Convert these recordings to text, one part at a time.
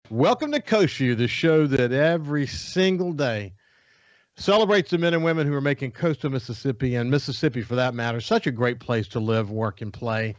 Welcome to Coast View, the show that every single day celebrates the men and women who are making coastal Mississippi and Mississippi, for that matter, such a great place to live, work, and play.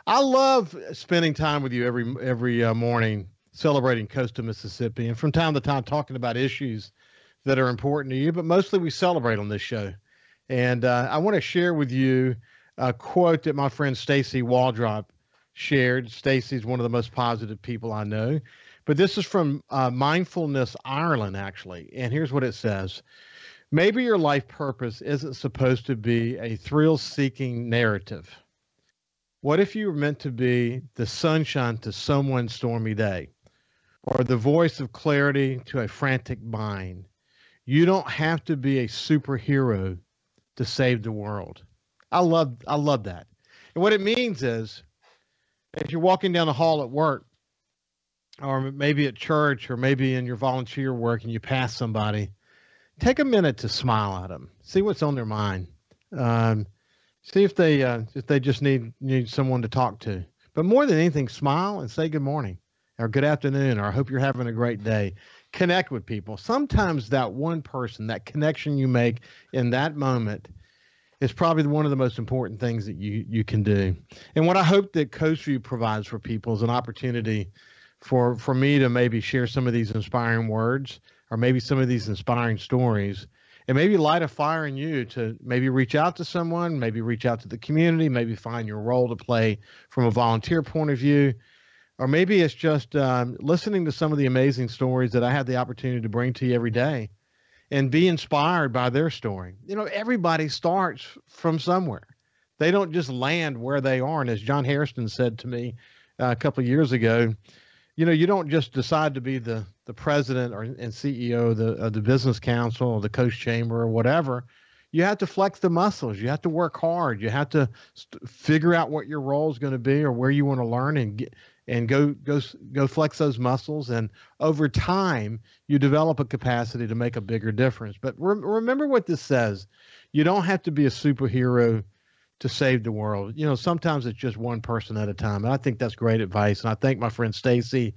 I love spending time with you every morning celebrating coastal Mississippi, and from time to time talking about issues that are important to you. But mostly we celebrate on this show, and I want to share with you a quote that my friend Stacy Waldrop shared. Stacy's one of the most positive people I know. But this is from Mindfulness Ireland, actually. And here's what it says. Maybe your life purpose isn't supposed to be a thrill-seeking narrative. What if you were meant to be the sunshine to someone's stormy day, or the voice of clarity to a frantic mind? You don't have to be a superhero to save the world. I love that. And what it means is, if you're walking down the hall at work, or maybe at church, or maybe in your volunteer work, and you pass somebody, take a minute to smile at them. See what's on their mind. See if they just need someone to talk to. But more than anything, smile and say good morning, or good afternoon, or I hope you're having a great day. Connect with people. Sometimes that one person, that connection you make in that moment, is probably one of the most important things that you can do. And what I hope that Coast View provides for people is an opportunity for me to maybe share some of these inspiring words, or maybe some of these inspiring stories, and maybe light a fire in you to maybe reach out to someone, maybe reach out to the community, maybe find your role to play from a volunteer point of view. Or maybe it's just listening to some of the amazing stories that I have the opportunity to bring to you every day and be inspired by their story. You know, everybody starts from somewhere. They don't just land where they are. And as John Hairston said to me a couple of years ago, you know, you don't just decide to be the president and CEO of the business council or the coast chamber or whatever. You have to flex the muscles. You have to work hard. You have to figure out what your role is going to be or where you want to learn and go flex those muscles. And over time, you develop a capacity to make a bigger difference. But remember what this says. You don't have to be a superhero to save the world. You know, sometimes it's just one person at a time. And I think that's great advice. And I thank my friend Stacy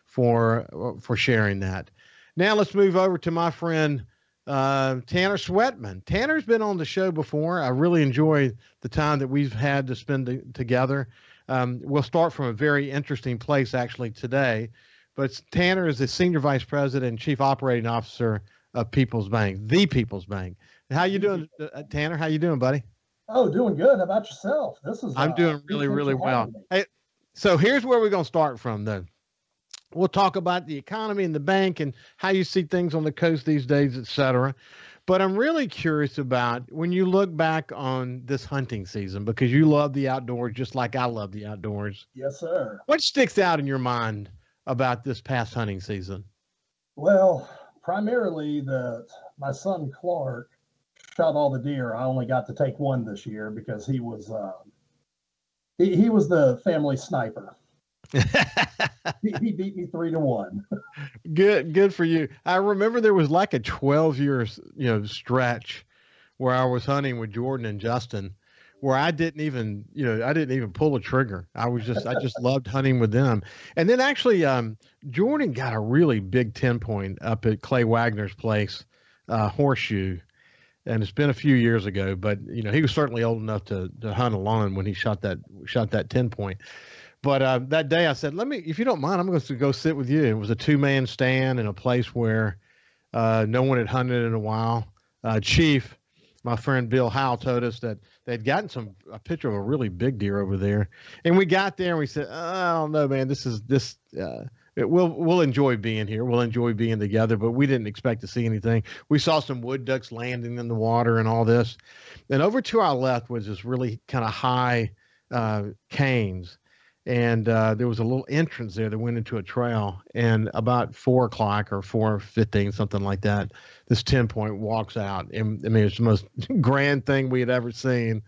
for sharing that. Now let's move over to my friend Tanner Swetman. Tanner's been on the show before. I really enjoy the time that we've had to spend together. We'll start from a very interesting place actually today. But Tanner is the Senior Vice President and Chief Operating Officer of People's Bank, the People's Bank. How you doing, Tanner? How you doing, buddy? Oh, doing good. How about yourself? I'm doing really well. Hey, so here's where we're going to start from, though. We'll talk about the economy and the bank and how you see things on the coast these days, et cetera. But I'm really curious about when you look back on this hunting season, because you love the outdoors just like I love the outdoors. Yes, sir. What sticks out in your mind about this past hunting season? Well, primarily my son Clark shot all the deer. I only got to take one this year because he was he was the family sniper. he beat me 3-1. Good for you. I remember there was like a 12-year stretch where I was hunting with Jordan and Justin, where I didn't even pull a trigger. I just loved hunting with them. And then actually Jordan got a really big 10-point up at Clay Wagner's place, Horseshoe. And it's been a few years ago, but he was certainly old enough to hunt alone when he shot that 10-point. But that day I said, if you don't mind, I'm going to go sit with you. It was a 2-man stand in a place where no one had hunted in a while. Chief, my friend Bill Howell, told us that they'd gotten a picture of a really big deer over there. And we got there and we said, I don't know, man, we'll enjoy being here. We'll enjoy being together, but we didn't expect to see anything. We saw some wood ducks landing in the water and all this. And over to our left was this really kind of high canes. And there was a little entrance there that went into a trail. And about 4 o'clock or 4:15, something like that, this 10-point walks out. And I mean, it's the most grand thing we had ever seen.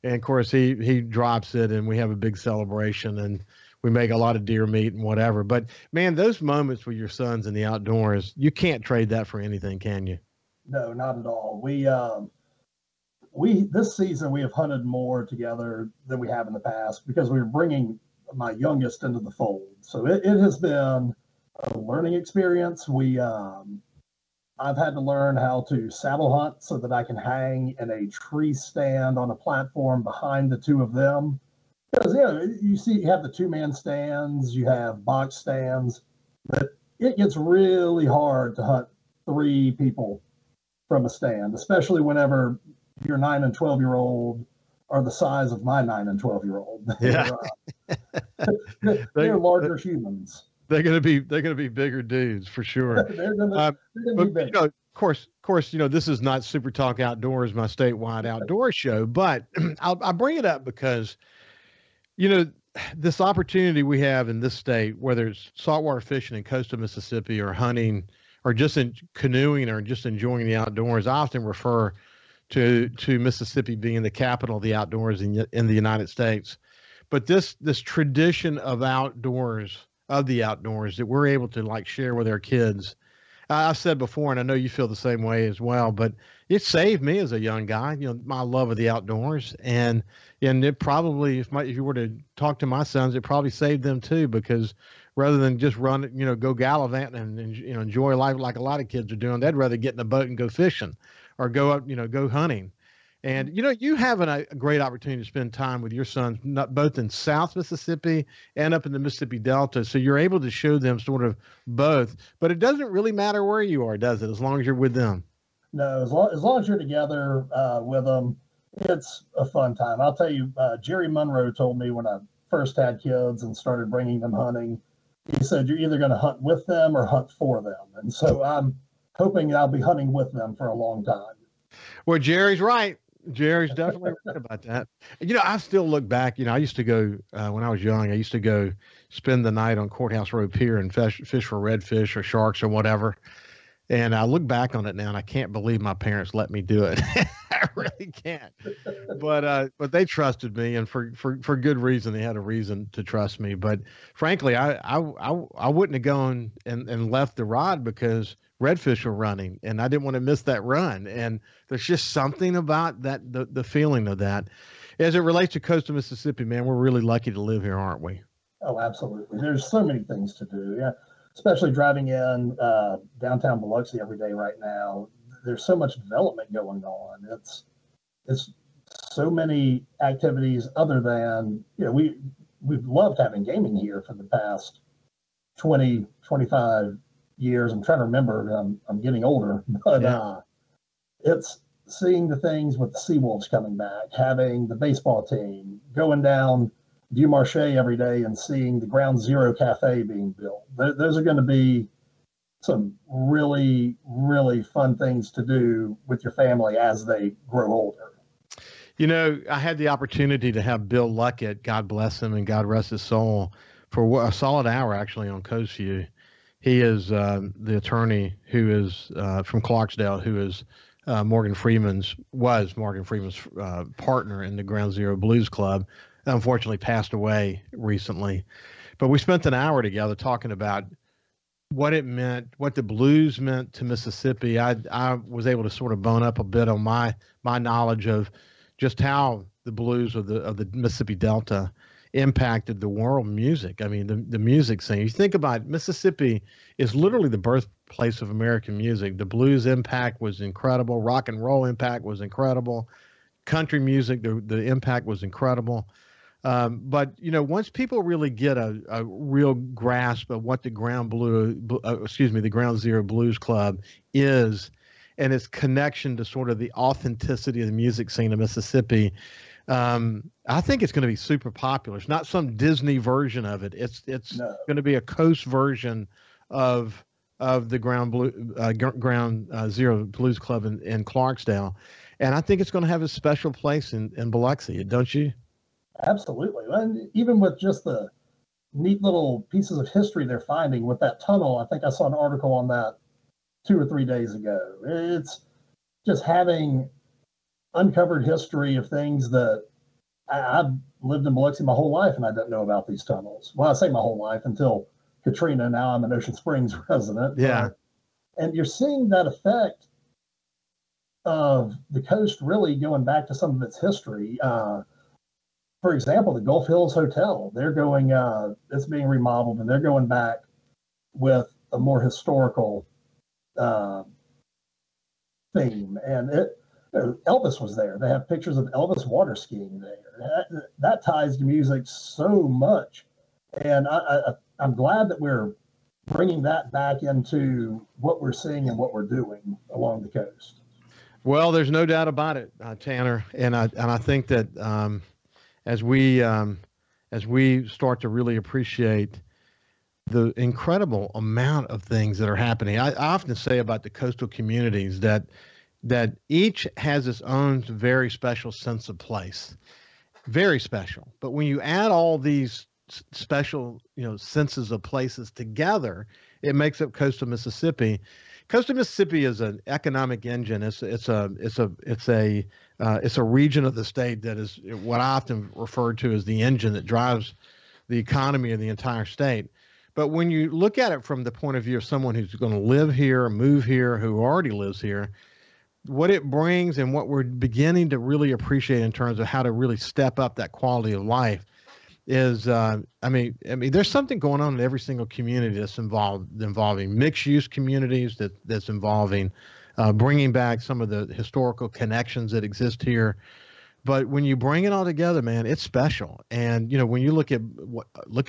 And of course, he drops it, and we have a big celebration, and we make a lot of deer meat and whatever. But man, those moments with your sons in the outdoors, you can't trade that for anything, can you? No, not at all. We this season we have hunted more together than we have in the past because we were bringing my youngest into the fold. So it has been a learning experience. I've had to learn how to saddle hunt so that I can hang in a tree stand on a platform behind the two of them. Because you have the 2-man stands, you have box stands, but it gets really hard to hunt 3 people from a stand, especially whenever your 9 and 12-year-old are the size of my 9 and 12-year-old. Yeah. They're larger humans. They're gonna be bigger dudes for sure. they're gonna be bigger. Of course, this is not Super Talk Outdoors, my statewide outdoor show, but I'll bring it up because, this opportunity we have in this state, whether it's saltwater fishing in coastal Mississippi or hunting or just in canoeing or just enjoying the outdoors, I often refer to Mississippi being the capital of the outdoors in the United States. But this tradition of the outdoors that we're able to share with our kids. I've said before, and I know you feel the same way as well, but it saved me as a young guy, my love of the outdoors. And it probably, if you were to talk to my sons, it probably saved them too, because rather than just run, go gallivanting and enjoy life like a lot of kids are doing, they'd rather get in a boat and go fishing or go up, go hunting. And, you have a great opportunity to spend time with your sons, both in South Mississippi and up in the Mississippi Delta. So you're able to show them sort of both. But it doesn't really matter where you are, does it, as long as you're with them? No, as long as you're together with them, it's a fun time. I'll tell you, Jerry Monroe told me when I first had kids and started bringing them hunting, he said, you're either going to hunt with them or hunt for them. And so I'm hoping I'll be hunting with them for a long time. Well, Jerry's right. Jerry's definitely right about that. I still look back, I used to go, when I was young, I used to go spend the night on Courthouse Road Pier and fish for redfish or sharks or whatever. And I look back on it now and I can't believe my parents let me do it. I really can't. But they trusted me, and for good reason. They had a reason to trust me. But frankly, I wouldn't have gone and left the rod because redfish were running and I didn't want to miss that run. And there's just something about that, the feeling of that. As it relates to coastal Mississippi, man, we're really lucky to live here, aren't we? Oh, absolutely. There's so many things to do. Yeah. Especially driving in downtown Biloxi every day right now. There's so much development going on. It's so many activities other than, we've loved having gaming here for the past 20, 25 years. I'm trying to remember, I'm getting older, but it's seeing the things with the Seawolves coming back, having the baseball team, going down Vieux Marché every day and seeing the Ground Zero Cafe being built. Those are going to be some really, really fun things to do with your family as they grow older. I had the opportunity to have Bill Luckett, God bless him and God rest his soul, for a solid hour actually on Coast View. He is the attorney who is from Clarksdale, who is Morgan Freeman's partner in the Ground Zero Blues Club. Unfortunately passed away recently. But we spent an hour together talking about what it meant, what the blues meant to Mississippi. I was able to sort of bone up a bit on my knowledge of just how the blues of the Mississippi Delta impacted the world music. I mean, the music scene. You think about it, Mississippi is literally the birthplace of American music. The blues impact was incredible. Rock and roll impact was incredible. Country music, the impact was incredible. But once people really get a real grasp of what the Ground Zero Blues Club is, and its connection to sort of the authenticity of the music scene of Mississippi, I think it's going to be super popular. It's not some Disney version of it. It's going to be a coast version of the Ground Zero Blues Club in Clarksdale, and I think it's going to have a special place in Biloxi, don't you? Absolutely. And even with just the neat little pieces of history they're finding with that tunnel, I think I saw an article on that 2 or 3 days ago. It's just having uncovered history of things that I've lived in Biloxi my whole life and I didn't know about these tunnels. Well, I say my whole life until Katrina. Now I'm an Ocean Springs resident. Yeah. And you're seeing that effect of the coast really going back to some of its history. For example, the Gulf Hills Hotel, they're going, it's being remodeled and they're going back with a more historical theme. And Elvis was there. They have pictures of Elvis water skiing there. That ties to music so much. And I'm glad that we're bringing that back into what we're seeing and what we're doing along the coast. Well, there's no doubt about it, Tanner, and I think that as we start to really appreciate the incredible amount of things that are happening, I often say about the coastal communities that each has its own very special sense of place, very special. But when you add all these special, senses of places together, it makes up coastal Mississippi. Coastal Mississippi is an economic engine. It's a region of the state that is what I often refer to as the engine that drives the economy of the entire state. But when you look at it from the point of view of someone who's going to live here, move here, who already lives here, what it brings and what we're beginning to really appreciate in terms of how to really step up that quality of life is, I mean, there's something going on in every single community that's involving mixed use communities, that's involving bringing back some of the historical connections that exist here. But when you bring it all together, man, it's special. And when you look at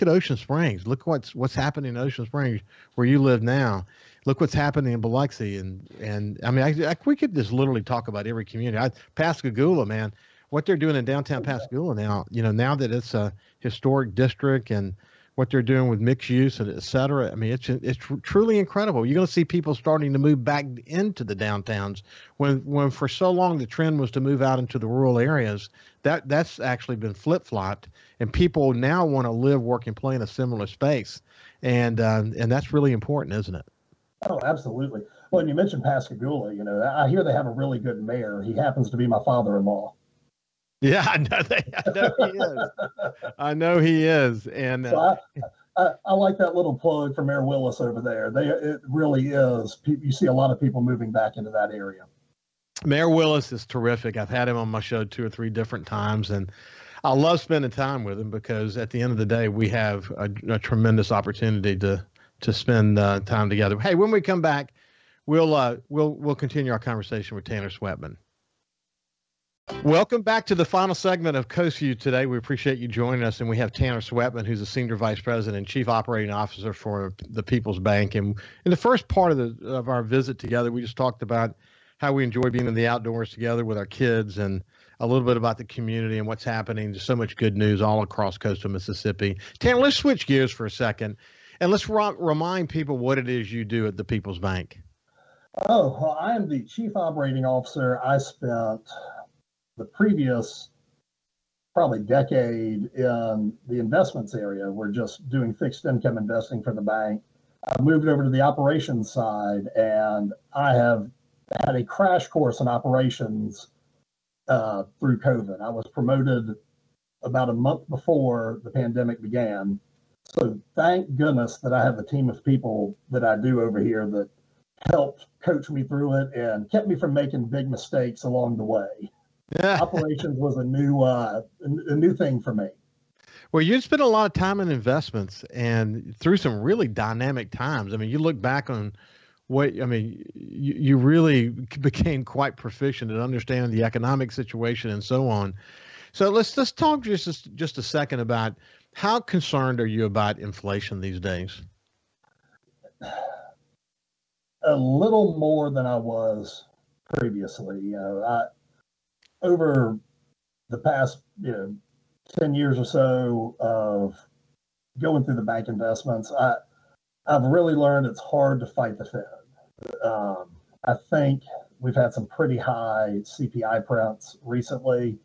Ocean Springs, look what's happening in Ocean Springs where you live now. Look what's happening in Biloxi, and I mean, we could just literally talk about every community. Pascagoula, man, what they're doing in downtown Pascagoula now, now that it's a historic district, and what they're doing with mixed use and et cetera. I mean, it's truly incredible. You're going to see people starting to move back into the downtowns when for so long the trend was to move out into the rural areas. That's actually been flip-flopped, and people now want to live, work, and play in a similar space, and that's really important, isn't it? Oh, absolutely. Well, and you mentioned Pascagoula. I hear they have a really good mayor. He happens to be my father-in-law. Yeah, I know he is. I know he is. And so I like that little plug for Mayor Willis over there. It really is. You see a lot of people moving back into that area. Mayor Willis is terrific. I've had him on my show 2 or 3 different times, and I love spending time with him because at the end of the day, we have a tremendous opportunity to spend time together. Hey, when we come back, we'll continue our conversation with Tanner Swetman. Welcome back to the final segment of Coast View today. We appreciate you joining us, and we have Tanner Swetman, who's the Senior Vice President and Chief Operating Officer for the People's Bank. And in the first part of our visit together, we just talked about how we enjoy being in the outdoors together with our kids, and a little bit about the community and what's happening. There's so much good news all across coastal Mississippi. Tanner, let's switch gears for a second, and let's remind people what it is you do at the People's Bank. Oh, well, I am the Chief Operating Officer. I spent the previous probably decade in the investments area. We're just doing fixed income investing for the bank. I moved over to the operations side, and I have had a crash course in operations through COVID. I was promoted about a month before the pandemic began. So thank goodness that I have the team of people that I do over here that helped coach me through it and kept me from making big mistakes along the way. Yeah. Operations was a new thing for me. Well, you spent a lot of time in investments and through some really dynamic times. I mean, you look back on you really became quite proficient at understanding the economic situation and so on. So let's talk just a second about how concerned are you about inflation these days? A little more than I was previously. Over the past 10 years or so of going through the bank investments, I've really learned it's hard to fight the Fed. I think we've had some pretty high CPI prints recently.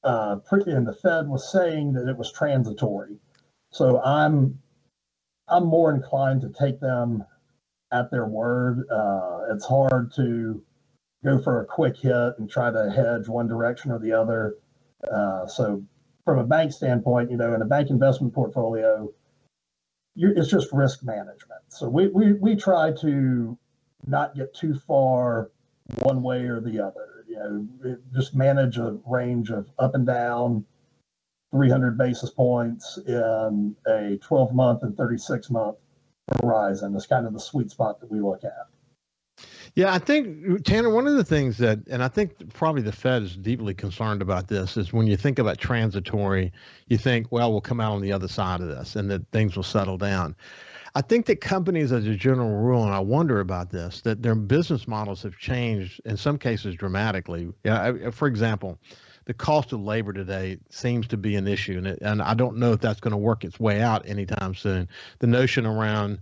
And the Fed was saying that it was transitory. So I'm more inclined to take them at their word. It's hard to go for a quick hit and try to hedge one direction or the other. So from a bank standpoint, in a bank investment portfolio, it's just risk management. So we try to not get too far one way or the other. Just manage a range of up and down 300 basis points in a 12-month and 36-month horizon is kind of the sweet spot that we look at. Yeah, I think, Tanner, one of the things that, and I think probably the Fed is deeply concerned about this, is when you think about transitory, you think, well, we'll come out on the other side of this and that things will settle down. I think that companies, as a general rule, and I wonder about this, that their business models have changed in some cases dramatically. Yeah, for example, the cost of labor today seems to be an issue, and I don't know if that's going to work its way out anytime soon. The notion around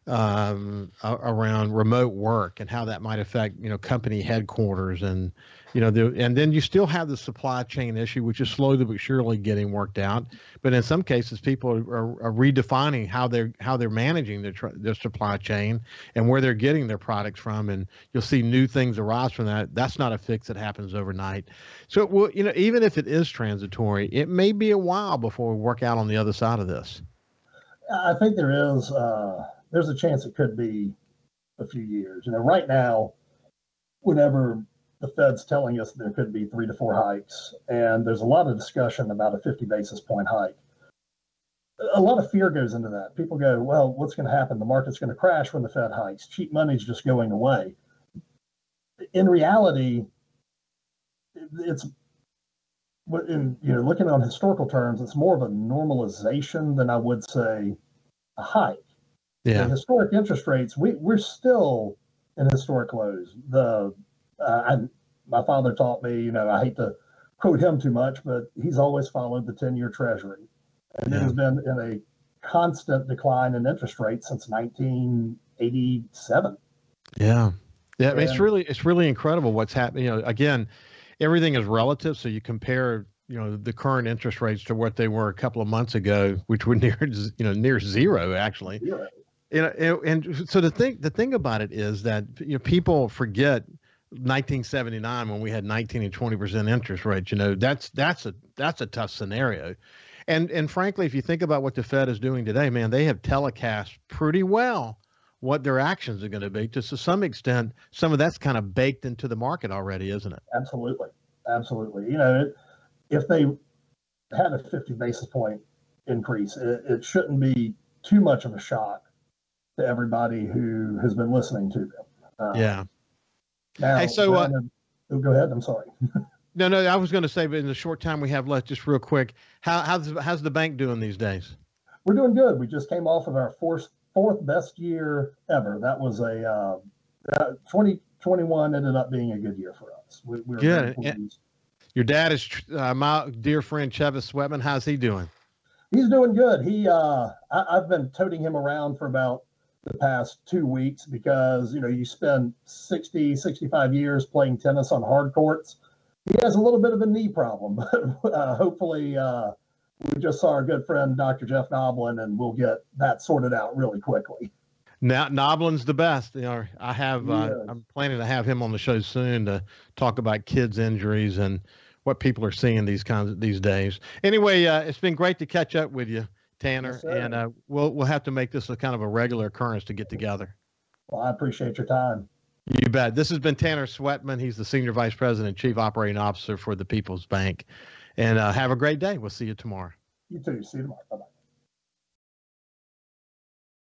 remote work and how that might affect, company headquarters and, and then you still have the supply chain issue, which is slowly but surely getting worked out. But in some cases, people are redefining how they're managing their supply chain and where they're getting their products from. And you'll see new things arise from that. That's not a fix that happens overnight. So, even if it is transitory, it may be a while before we work out on the other side of this. I think there's a chance it could be a few years. Right now, whenever the Fed's telling us there could be 3 to 4 hikes, and there's a lot of discussion about a 50 basis point hike, a lot of fear goes into that. People go, well, what's going to happen? The market's going to crash when the Fed hikes. Cheap money's just going away. In reality, it's, looking on historical terms, it's more of a normalization than I would say a hike. Yeah. The historic interest rates, we're still in historic lows. My father taught me, I hate to quote him too much, but he's always followed the 10-year Treasury. And it has been in a constant decline in interest rates since 1987. Yeah. Yeah. I mean, it's really incredible what's happening. Again, everything is relative. So you compare, the current interest rates to what they were a couple of months ago, which were near zero, actually. Zero. And so the thing about it is that people forget 1979 when we had 19 and 20% interest rates. That's a tough scenario. And frankly, if you think about what the Fed is doing today, man, they have telecast pretty well what their actions are going to be. To some extent, some of that's kind of baked into the market already, isn't it? Absolutely. If they had a 50 basis point increase, it shouldn't be too much of a shock to everybody who has been listening to them. Yeah. Now, hey, so Brandon, go ahead. I'm sorry. No, I was going to say, but in the short time we have left, just real quick, how's the bank doing these days? We're doing good. We just came off of our fourth best year ever. That was 2021 ended up being a good year for us. We were good. Your dad is my dear friend Chevis Swetman. How's he doing? He's doing good. I've been toting him around for about the past 2 weeks because, you spend 60, 65 years playing tennis on hard courts. He has a little bit of a knee problem, but hopefully we just saw our good friend, Dr. Jeff Noblin, and we'll get that sorted out really quickly. Now, Noblin's the best. I'm planning to have him on the show soon to talk about kids' injuries and what people are seeing these days. Anyway, it's been great to catch up with you, Tanner, yes, and we'll have to make this a kind of a regular occurrence to get together. Well, I appreciate your time. You bet. This has been Tanner Swetman. He's the Senior Vice President and Chief Operating Officer for the People's Bank. And have a great day. We'll see you tomorrow. You too. See you tomorrow. Bye-bye.